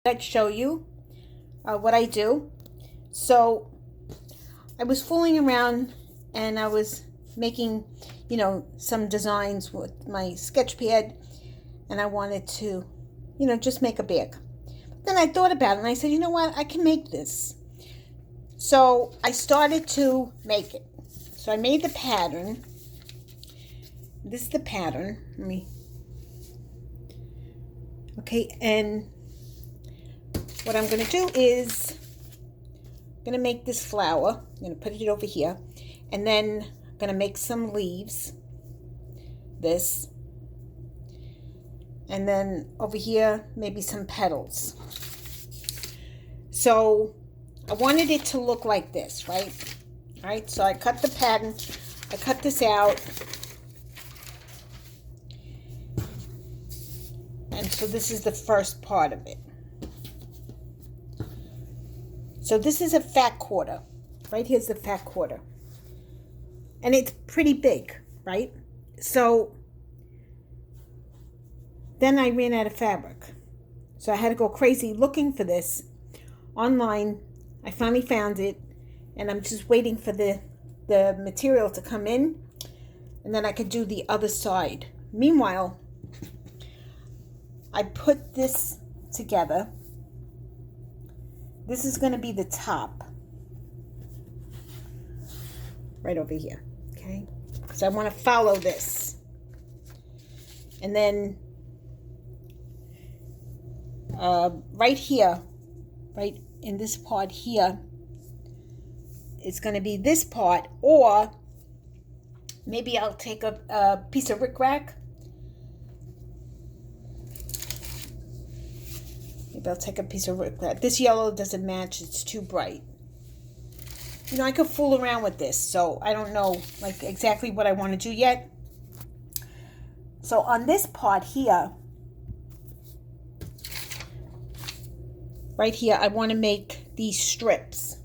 I'd show you what I do. So I was fooling around and I was making, some designs with my sketch pad, and I wanted to, just make a bag. Then I thought about it and I said, you know what, I can make this. So I started to make it. So I made the pattern. This is the pattern. Okay, and what I'm going to do is I'm going to make this flower. I'm going to put it over here, and then I'm going to make some leaves, this, and then over here maybe some petals. So I wanted it to look like this, right? All right, so I cut the pattern, I cut this out, and so this is the first part of it. So this is a fat quarter. Right here's the fat quarter. And it's pretty big, right? So then I ran out of fabric. So I had to go crazy looking for this online. I finally found it, and I'm just waiting for the material to come in, and then I could do the other side. Meanwhile, I put this together. This is going to be the top, right over here, okay? So I want to follow this. And then right here, right in this part here, it's going to be this part, or maybe I'll take a piece of rickrack. Maybe I'll take a piece of rickrack. This yellow doesn't match, it's too bright. I could fool around with this, so I don't know like exactly what I want to do yet. So on this part here, right here, I want to make these strips.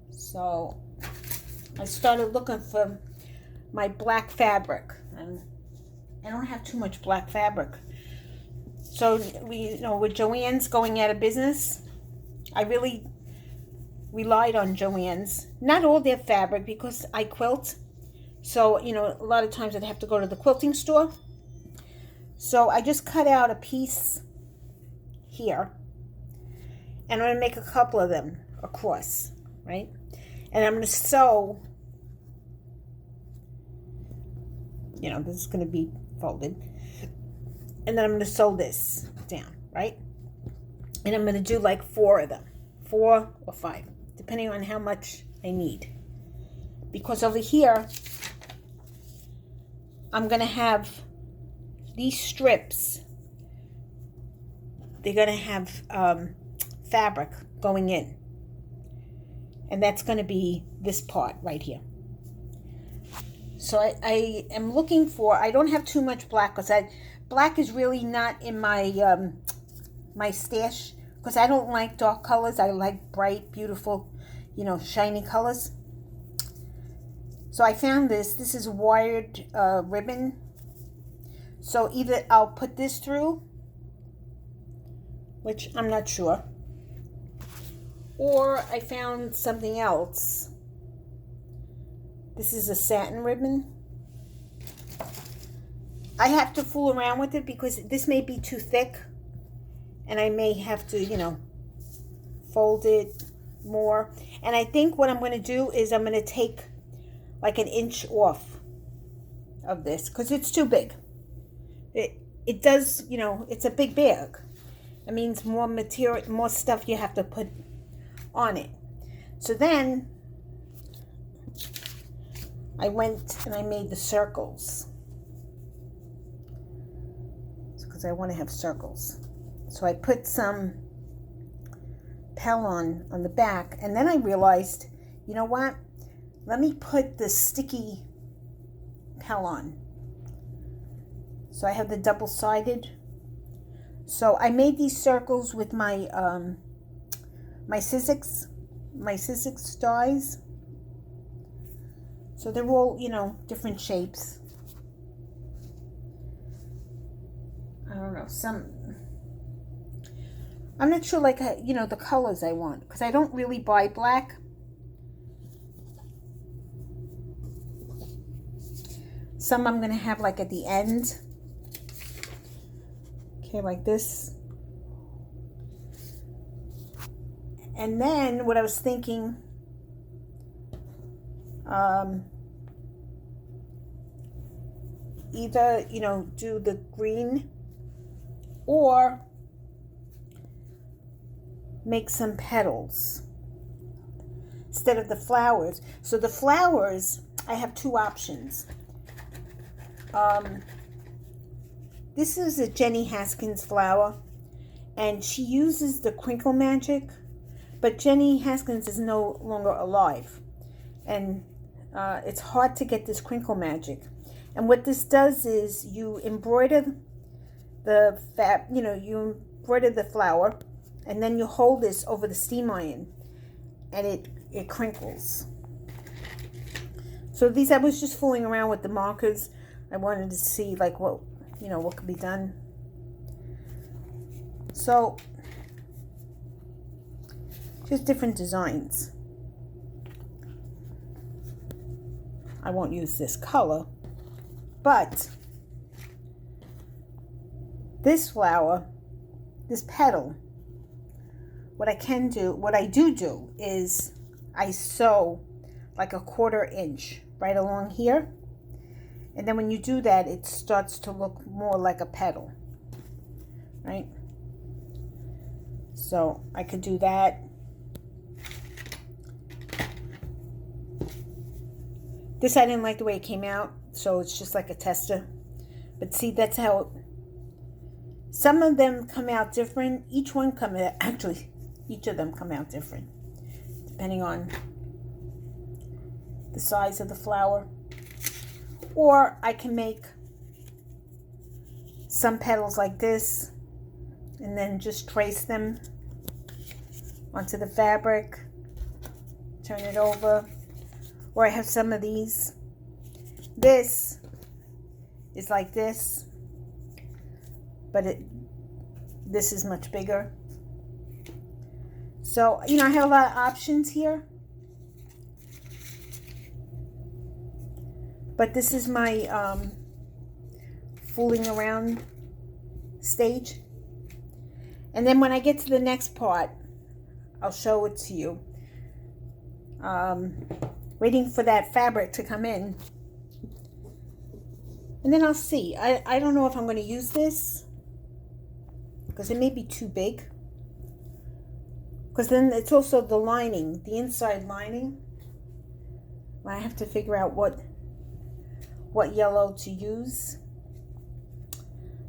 So I started looking for my black fabric, and I don't have too much black fabric. So with Joann's going out of business, I really relied on Joann's. Not all their fabric, because I quilt. So, a lot of times I'd have to go to the quilting store. So I just cut out a piece here, and I'm going to make a couple of them across, right? And I'm going to sew, this is going to be folded. And then I'm going to sew this down, right? And I'm going to do like 4 of them, 4 or 5, depending on how much I need. Because over here, I'm going to have these strips. They're going to have fabric going in. And that's going to be this part right here. So I am looking for, I don't have too much black, because black is really not in my my stash, because I don't like dark colors. I like bright, beautiful, shiny colors. So I found this. This is wired ribbon. So either I'll put this through, which I'm not sure, or I found something else. This is a satin ribbon. I have to fool around with it because this may be too thick, and I may have to, fold it more. And I think what I'm going to do is I'm going to take like an inch off of this, because it's too big. It does, it's a big bag. It means more material, more stuff you have to put on it. So then I went and I made the circles, because I want to have circles. So I put some Pellon on the back, and then I realized, you know what? Let me put the sticky Pellon. So I have the double-sided. So I made these circles with my my Sizzix dies. So they're all, different shapes. I don't know, I'm not sure, like, the colors I want, because I don't really buy black. Some I'm going to have, like, at the end. Okay, like this. And then what I was thinking, either, do the green or make some petals instead of the flowers. So the flowers, I have two options. This is a Jenny Haskins flower, and she uses the crinkle magic, but Jenny Haskins is no longer alive, and it's hard to get this crinkle magic. And what this does is you embroider the you embroider the flower, and then you hold this over the steam iron, and it crinkles. So these, I was just fooling around with the markers. I wanted to see, like, what could be done. So just different designs. I won't use this color, but this flower, this petal, what I do is I sew like a 1/4 inch right along here. And then when you do that, it starts to look more like a petal, right? So I could do that. This, I didn't like the way it came out, so it's just like a tester. But see, that's how, some of them come out different. Each of them come out different, depending on the size of the flower. Or I can make some petals like this and then just trace them onto the fabric, turn it over. Or I have some of these. This is like this, but this is much bigger. So, I have a lot of options here. But this is my fooling around stage. And then when I get to the next part, I'll show it to you. Waiting for that fabric to come in. And then I'll see. I don't know if I'm going to use this, because it may be too big. Because then it's also the lining, the inside lining. I have to figure out what yellow to use.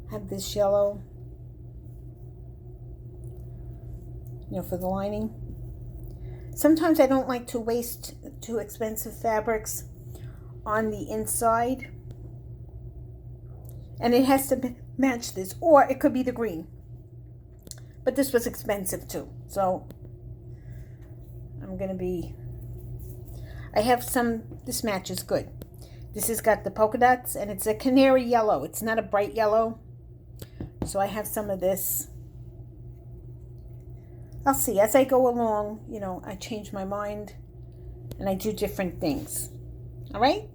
I have this yellow, for the lining. Sometimes I don't like to waste too expensive fabrics on the inside. And it has to match this, or it could be the green. But this was expensive too, so I have some, this matches good. This has got the polka dots, and it's a canary yellow. It's not a bright yellow. So I have some of this. I'll see. As I go along, I change my mind, and I do different things. All right?